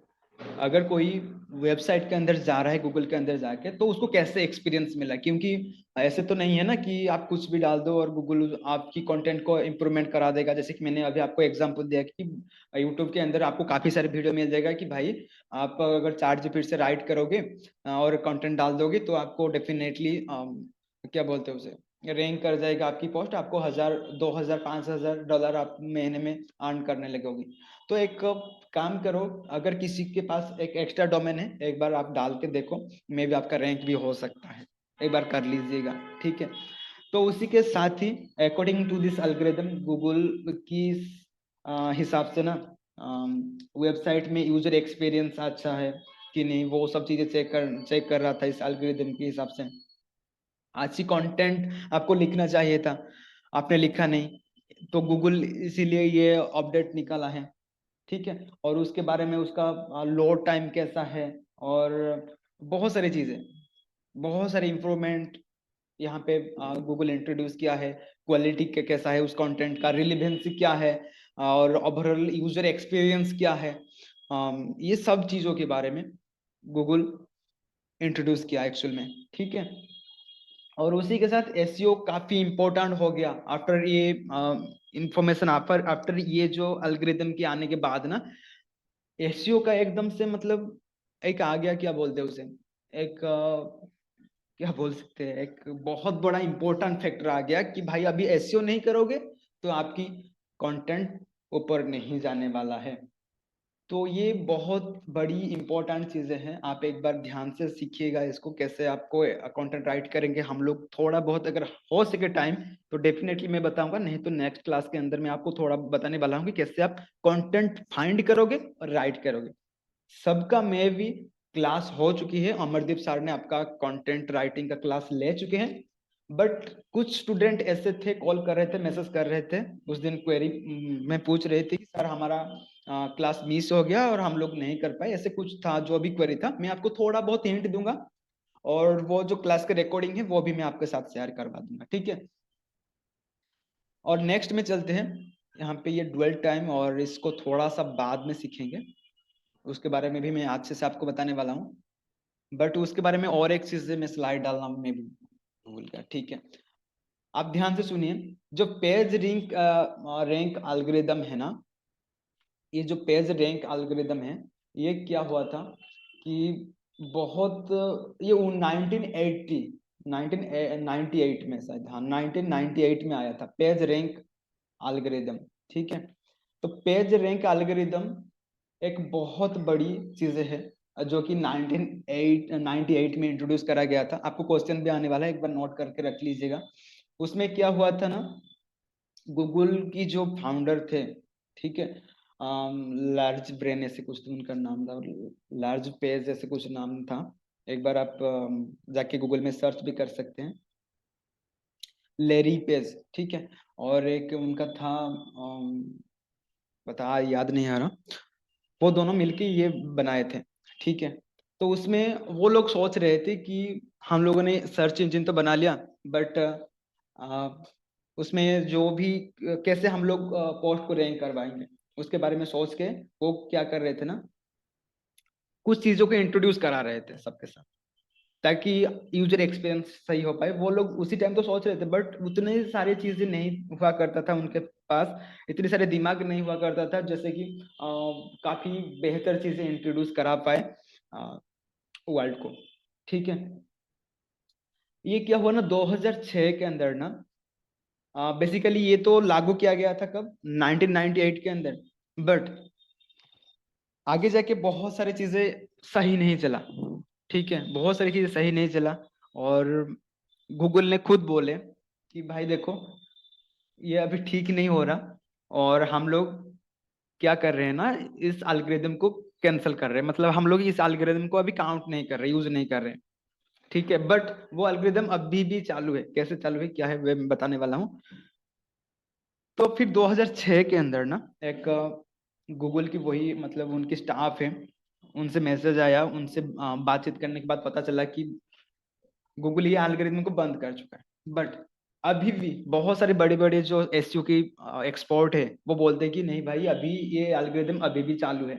अगर कोई वेबसाइट के अंदर जा रहा है गूगल के अंदर जाके, तो उसको कैसे एक्सपीरियंस मिला, क्योंकि ऐसे तो नहीं है ना कि आप कुछ भी डाल दो और गूगल आपकी कंटेंट को इम्प्रूवमेंट करा देगा। जैसे कि मैंने अभी आपको एग्जांपल दिया कि यूट्यूब के अंदर आपको काफी सारे वीडियो मिल जाएगा कि भाई आप अगर चैट जीपीटी से राइट करोगे और कंटेंट डाल दोगे तो आपको डेफिनेटली क्या बोलते हैं उसे, रैंक कर जाएगा आपकी पोस्ट, आपको 1,000 2,000 5,000 डॉलर आप महीने में अर्न करने लगोगे। तो एक काम करो, अगर किसी के पास एक एक्स्ट्रा डोमेन है, एक बार आप डाल के देखो, मे भी आपका रैंक भी हो सकता है, एक बार कर लीजिएगा। ठीक है, तो उसी के साथ ही according to this algorithm Google की हिसाब से ना वेबसाइट में यूजर एक्सपीरियंस अच्छा है कि नहीं, वो सब चीजें चेक कर रहा था इस एल्गोरिथम के हिसाब से। अच्छी कंटेंट आपको लिखना चाहिए था, आपने लिखा नहीं, तो गूगल इसीलिए ये अपडेट निकाला है। ठीक है, और उसके बारे में उसका लोड टाइम कैसा है, और बहुत सारी चीजें, बहुत सारे इंप्रूवमेंट यहाँ पे गूगल इंट्रोड्यूस किया है। क्वालिटी कैसा है उस कंटेंट का, रिलेवेंसी क्या है, और ओवरऑल यूजर एक्सपीरियंस क्या है, ये सब चीजों के बारे में गूगल इंट्रोड्यूस किया एक्चुअल में। ठीक है, और उसी के साथ एसईओ काफी इंपॉर्टेंट हो गया आफ्टर ये इंफॉर्मेशन, आफ्टर ये जो एल्गोरिथम के आने के बाद ना, एसईओ का एकदम से मतलब एक आ गया, क्या बोलते हैं उसे, एक क्या बोल सकते हैं, एक बहुत बड़ा इंपॉर्टेंट फैक्टर आ गया कि भाई अभी एसईओ नहीं करोगे तो आपकी कंटेंट ऊपर नहीं जाने वाला है। तो ये बहुत बड़ी इंपॉर्टेंट चीजें हैं, आप एक बार ध्यान से सीखिएगा इसको, कैसे आपको कंटेंट राइट करेंगे हम लोग। थोड़ा बहुत अगर हो सके टाइम तो डेफिनेटली मैं बताऊंगा, नहीं तो नेक्स्ट क्लास के अंदर मैं आपको थोड़ा बताने वाला हूँ कि कैसे आप कंटेंट फाइंड करोगे और राइट करोगे। सबका में भी क्लास हो चुकी है, अमरदीप सर ने आपका कंटेंट राइटिंग का क्लास ले चुके हैं, बट कुछ स्टूडेंट ऐसे थे, कॉल कर रहे थे, मैसेज कर रहे थे, उस दिन क्वेरी में पूछ रहे थे कि सर हमारा क्लास मिस हो गया और हम लोग नहीं कर पाए, ऐसे कुछ था जो भी क्वेरी था। मैं आपको थोड़ा बहुत हिंट दूंगा, और वो जो क्लास के रिकॉर्डिंग है वो भी मैं आपके साथ शेयर करवा दूंगा। ठीक है, और नेक्स्ट में चलते हैं, यहाँ पे ये ड्वेल टाइम, और इसको थोड़ा सा बाद में सीखेंगे, उसके बारे में भी मैं आज से आपको बताने वाला हूँ। बट उसके बारे में और एक चीज मैं स्लाइड डालना मैं भी भूल गया। ठीक है, आप ध्यान से सुनिए, जो पेज रैंक एल्गोरिदम है ना, ये जो पेज रैंक एल्गोरिदम है, ये क्या हुआ था कि बहुत, ये 1980 1998 में शायद, हाँ 1998 में आया था पेज रैंक एल्गोरिदम। ठीक है, तो पेज रैंक एल्गोरिदम एक बहुत बड़ी चीज है जो कि 1998 में इंट्रोड्यूस करा गया था। आपको क्वेश्चन भी आने वाला है, एक बार नोट करके रख लीजिएगा। उसमें क्या हुआ था ना गूगल की जो फाउंडर थे, ठीक है, लार्ज ब्रेन ऐसे कुछ तो उनका नाम था, लार्ज पेज ऐसे कुछ नाम था। एक बार आप जाके गूगल में सर्च भी कर सकते हैं, लेरी पेज, ठीक है। और एक उनका था, बता याद नहीं आ रहा, वो दोनों मिलके ये बनाए थे, ठीक है। तो उसमें वो लोग सोच रहे थे कि हम लोगों ने सर्च इंजन तो बना लिया, बट उसमें जो भी कैसे हम लोग पोस्ट को रैंक करवाएंगे, उसके बारे में सोच के वो क्या कर रहे थे ना, कुछ चीजों को इंट्रोड्यूस करा रहे थे सबके साथ, ताकि यूजर एक्सपीरियंस सही हो पाए। वो लोग उसी टाइम तो सोच रहे थे, बट उतने सारी चीजें नहीं हुआ करता था उनके पास, इतने सारे दिमाग नहीं हुआ करता था जैसे कि काफी बेहतर चीजें इंट्रोड्यूस करा पाए वर्ल्ड को, ठीक है। ये क्या हुआ ना 2006 के अंदर ना, बेसिकली ये तो लागू किया गया था कब, 1998 के अंदर, बट आगे जाके बहुत सारी चीजें सही नहीं चला, ठीक है, बहुत सारी चीजें सही नहीं चला। और गूगल ने खुद बोले कि भाई देखो, ये अभी ठीक नहीं हो रहा, और हम लोग क्या कर रहे हैं ना, इस एल्गोरिदम को कैंसिल कर रहे हैं, मतलब हम लोग इस एल्गोरिदम को अभी काउंट नहीं कर रहे, यूज नहीं कर रहे, ठीक है। बट वो एल्गोरिदम अभी भी चालू है, कैसे चालू है क्या है वो मैं बताने वाला हूँ। तो फिर 2006 के अंदर ना एक गूगल की वही मतलब उनकी स्टाफ है, उनसे मैसेज आया, उनसे बातचीत करने के बाद पता चला कि गूगल ये एल्गोरिदम को बंद कर चुका है। बट अभी भी बहुत सारे बड़े बड़े जो एसईओ की एक्सपर्ट है, वो बोलते हैं कि नहीं भाई, अभी ये एल्गोरिदम अभी भी चालू है,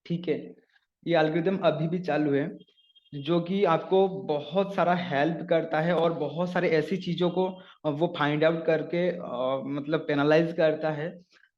ठीक है। ये एल्गोरिदम अभी भी चालू है, जो कि आपको बहुत सारा हेल्प करता है, और बहुत सारे ऐसी चीजों को वो फाइंड आउट करके मतलब पेनलाइज करता है,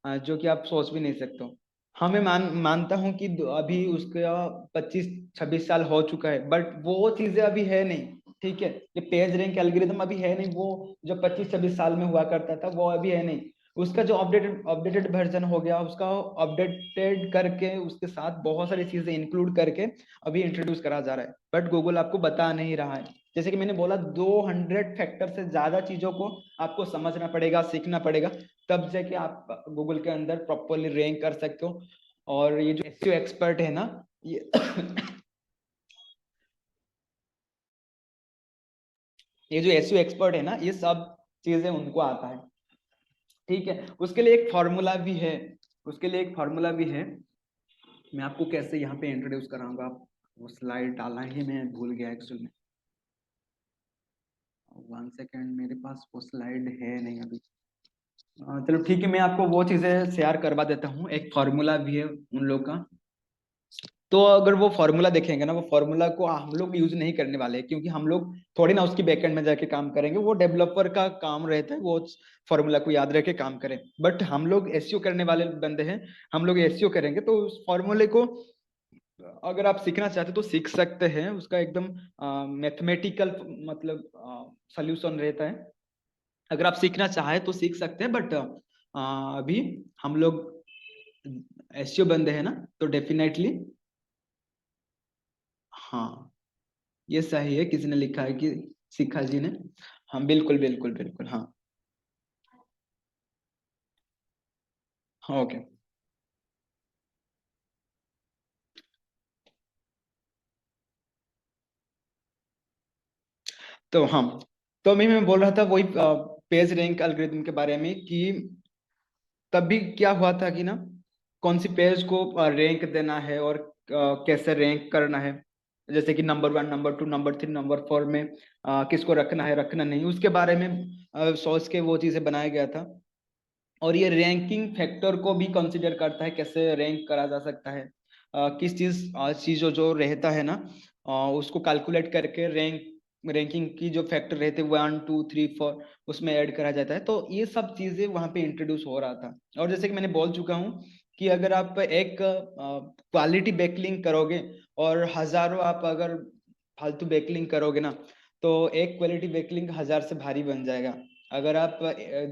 जो कि आप सोच भी नहीं सकते हो। हाँ, मैं मानता हूँ कि अभी उसका 25-26 साल हो चुका है, बट वो चीजें अभी है नहीं, ठीक है। ये पेज रैंक एल्गोरिदम अभी है नहीं, वो जो 25-26 साल में हुआ करता था वो अभी है नहीं। उसका जो अपडेटेड अपडेटेड वर्जन हो गया, उसका अपडेटेड करके उसके साथ बहुत सारी चीजें इंक्लूड करके अभी इंट्रोड्यूस करा जा रहा है, बट गूगल आपको बता नहीं रहा है। जैसे कि मैंने बोला, 200 फैक्टर से ज्यादा चीजों को आपको समझना पड़ेगा, सीखना पड़ेगा, तब जाके आप गूगल के अंदर प्रॉपरली रैंक कर सकते हो। और ये जो एसईओ एक्सपर्ट है ना, ये ये जो एसईओ एक्सपर्ट है ना, ये सब चीजें उनको आता है, ठीक है। उसके लिए एक फॉर्मूला भी है, उसके लिए एक फॉर्मूला भी है। मैं आपको कैसे यहाँ पे इंट्रोड्यूस कराऊंगा, आप वो स्लाइड डालना ही मैं भूल गया एक्चुअली में। 1 सेकेंड, मेरे पास वो स्लाइड है नहीं अभी। चलो ठीक है, मैं आपको वो चीजें शेयर करवा देता हूँ, एक फॉर्मूला भी है उन लोग का। तो अगर वो फॉर्मूला देखेंगे ना, वो फॉर्मूला को हम लोग यूज नहीं करने वाले हैं, क्योंकि हम लोग थोड़ी ना उसकी बैकएंड में जाके काम करेंगे, वो डेवलपर का काम रहता है वो फॉर्मूला को याद रख के काम करें। बट हम लोग एसईओ करने वाले बंदे हैं, हम लोग एसईओ करेंगे, तो उस फॉर्मूले को अगर आप सीखना चाहते तो सीख सकते हैं। उसका एकदम मैथमेटिकल मतलब सॉल्यूशन रहता है। अगर आप सीखना चाहे तो सीख सकते हैं, बट अभी हम लोग एसईओ बंदे हैं ना, तो डेफिनेटली हाँ, ये सही है, किसी ने लिखा है कि शिखा जी ने। हाँ बिल्कुल बिल्कुल बिल्कुल, हाँ। हाँ ओके। तो हाँ, तो मैं बोल रहा था वही पेज रैंक एल्गोरिथम के बारे में, कि तभी क्या हुआ था कि ना, कौन सी पेज को रैंक देना है, और कैसे रैंक करना है, जैसे कि नंबर 1, नंबर 2, नंबर 3, नंबर 4 में किसको रखना है, रखना नहीं, उसके बारे में सोच के वो चीजें बनाया गया था। और ये रैंकिंग फैक्टर को भी कंसिडर करता है, कैसे रैंक करा जा सकता है, किस चीज जो रहता है ना, उसको कैलकुलेट करके रैंकिंग की जो फैक्टर रहते हैं 1, 2, 3, 4, उसमें ऐड करा जाता है। तो ये सब चीजें वहां पे इंट्रोड्यूस हो रहा था। और जैसे कि मैंने बोल चुका हूँ कि अगर आप एक क्वालिटी बैकलिंक करोगे, और हजारों आप अगर फालतू बैकलिंक करोगे ना, तो एक क्वालिटी बैकलिंक 1000 से भारी बन जाएगा। अगर आप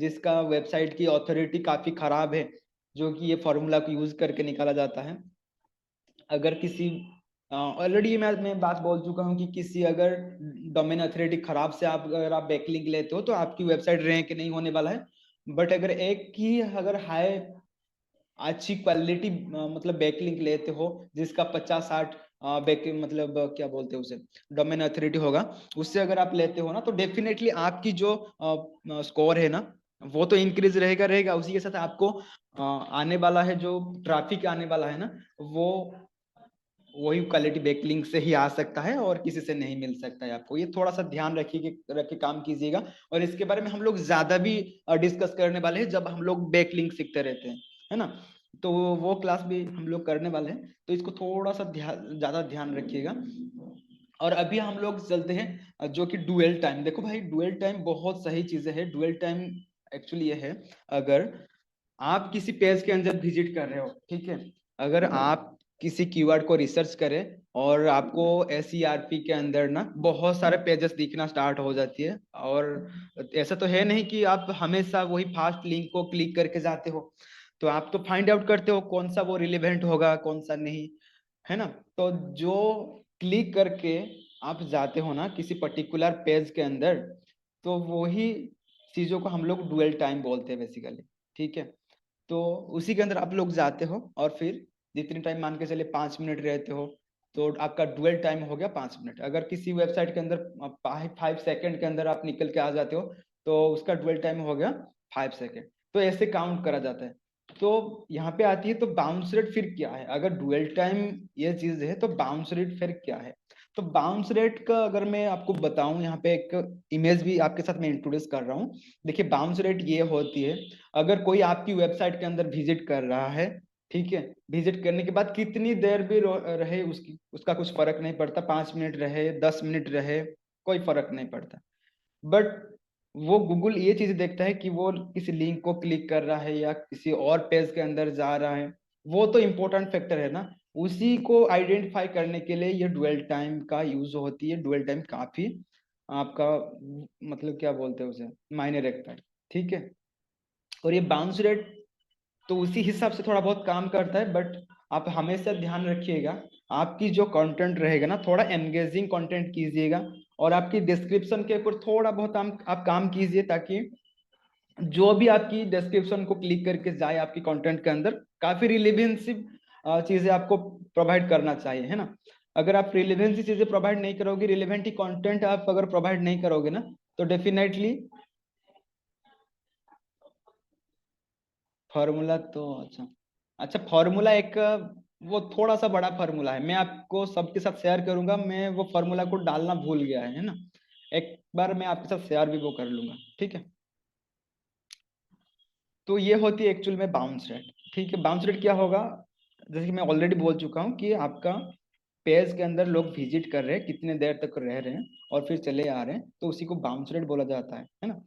जिसका वेबसाइट की ऑथोरिटी काफी खराब है, जो कि ये फॉर्मूला को यूज करके निकाला जाता है, अगर किसी ऑलरेडी मैं बात बोल चुका हूँ कि किसी अगर डोमेन अथॉरिटी खराब से आप अगर आप बैकलिंक लेते हो, तो आपकी वेबसाइट रैंक नहीं होने वाला है। बट अगर एक ही अगर हाई अच्छी क्वालिटी मतलब बैकलिंक लेते हो जिसका 50-60 बैक मतलब क्या बोलते हैं उसे डोमेन अथॉरिटी होगा, उससे अगर आप लेते हो ना तो डेफिनेटली आपकी जो स्कोर है ना वो तो इंक्रीज रहेगा रहेगा, उसी के साथ आपको आने वाला है जो ट्रैफिक आने वाला है ना वो वही क्वालिटी बैकलिंक से ही आ सकता है और किसी से नहीं मिल सकता है आपको। ये थोड़ा सा ध्यान रखिए, रख के काम कीजिएगा। और इसके बारे में हम लोग ज्यादा भी डिस्कस करने वाले हैं जब हम लोग बैकलिंक सीखते रहते हैं, है ना। तो वो क्लास भी हम लोग करने वाले हैं, तो इसको थोड़ा सा ज्यादा ध्यान रखिएगा। और अभी हम लोग चलते हैं जो कि डुअल टाइम। देखो भाई, डुअल टाइम बहुत सही चीज है। डुअल टाइम एक्चुअली ये है, अगर आप किसी पेज के अंदर विजिट कर रहे हो, ठीक है, अगर आप किसी कीवर्ड को रिसर्च करें और आपको एसईआरपी के अंदर ना बहुत सारे पेजेस दिखना स्टार्ट हो जाती है, और ऐसा तो है नहीं कि आप हमेशा वही फास्ट लिंक को क्लिक करके जाते हो, तो आप तो फाइंड आउट करते हो कौन सा वो रिलेवेंट होगा कौन सा नहीं, है ना। तो जो क्लिक करके आप जाते हो ना किसी पर्टिकुलर पेज के अंदर, तो वही चीजों को हम लोग डुअल टाइम बोलते हैं बेसिकली, ठीक है। तो उसी के अंदर आप लोग जाते हो और फिर जितने टाइम मान के चले 5 मिनट रहते हो, तो आपका डुअल टाइम हो गया 5 मिनट। अगर किसी वेबसाइट के अंदर 5 सेकंड के अंदर आप निकल के आ जाते हो, तो उसका डुअल टाइम हो गया 5 सेकंड। तो ऐसे काउंट करा जाता है। तो यहाँ पे आती है, तो बाउंस रेट फिर क्या है? अगर डुअल टाइम ये चीज है तो बाउंस रेट फिर क्या है? तो बाउंस रेट का अगर मैं आपको बताऊं, यहाँ पे एक इमेज भी आपके साथ मैं इंट्रोड्यूस कर रहा हूँ। देखिए, बाउंस रेट ये होती है, अगर कोई आपकी वेबसाइट के अंदर विजिट कर रहा है, ठीक है, विजिट करने के बाद कितनी देर भी रहे उसकी उसका कुछ फर्क नहीं पड़ता, 5 मिनट रहे 10 मिनट रहे, कोई फर्क नहीं पड़ता। बट वो गूगल ये चीज देखता है कि वो किसी लिंक को क्लिक कर रहा है या किसी और पेज के अंदर जा रहा है, वो तो इम्पोर्टेंट फैक्टर है ना। उसी को आइडेंटिफाई करने के लिए ये डुअल टाइम का यूज होती है। डुअल टाइम काफी आपका मतलब क्या बोलते हैं उसे, मायने रखता है, ठीक है। और ये बाउंस रेट तो उसी हिसाब से थोड़ा बहुत काम करता है, बट आप हमेशा ध्यान रखिएगा आपकी जो कंटेंट रहेगा ना थोड़ा एंगेजिंग कंटेंट कीजिएगा, और आपकी डिस्क्रिप्शन के ऊपर थोड़ा बहुत आप काम कीजिए, ताकि जो भी आपकी डिस्क्रिप्शन को क्लिक करके जाए आपकी कंटेंट के अंदर, काफी रिलेवेंसी चीजें आपको प्रोवाइड करना चाहिए, है ना। अगर आप रिलेवेंसी चीजें प्रोवाइड नहीं करोगे, रिलेवेंट ही कंटेंट आप अगर प्रोवाइड नहीं करोगे ना, तो डेफिनेटली फॉर्मूला तो अच्छा, अच्छा फॉर्मूला एक वो थोड़ा सा बड़ा फॉर्मूला है, मैं आपको सबके साथ शेयर करूंगा। मैं वो फॉर्मूला को डालना भूल गया है ना, एक बार मैं आपके साथ शेयर भी वो कर लूंगा, ठीक है। तो ये होती है एक्चुअल में बाउंस रेट, ठीक है। बाउंस रेट क्या होगा, जैसे कि मैं ऑलरेडी बोल चुका हूँ कि आपका पेज के अंदर लोग विजिट कर रहे हैं, कितने देर तक रह रहे हैं और फिर चले आ रहे हैं, तो उसी को बाउंस रेट बोला जाता है ना।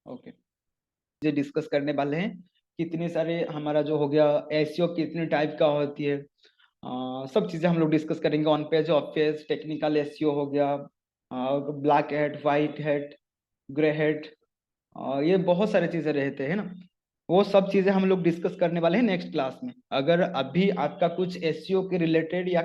ओके, जो डिस्कस करने वाले हैं, कितने सारे हमारा जो हो गया एसईओ कितने टाइप का होती है, सब चीजें हम लोग डिस्कस करेंगे। On page of page technical SEO हो गया, black head white head grey head, ये बहुत सारे चीजें रहते हैं ना। वो सब चीजें हम लोग डिस्कस करने वाले हैं नेक्स्ट क्लास में। अगर अभी आपका कुछ एसईओ के रिलेटेड या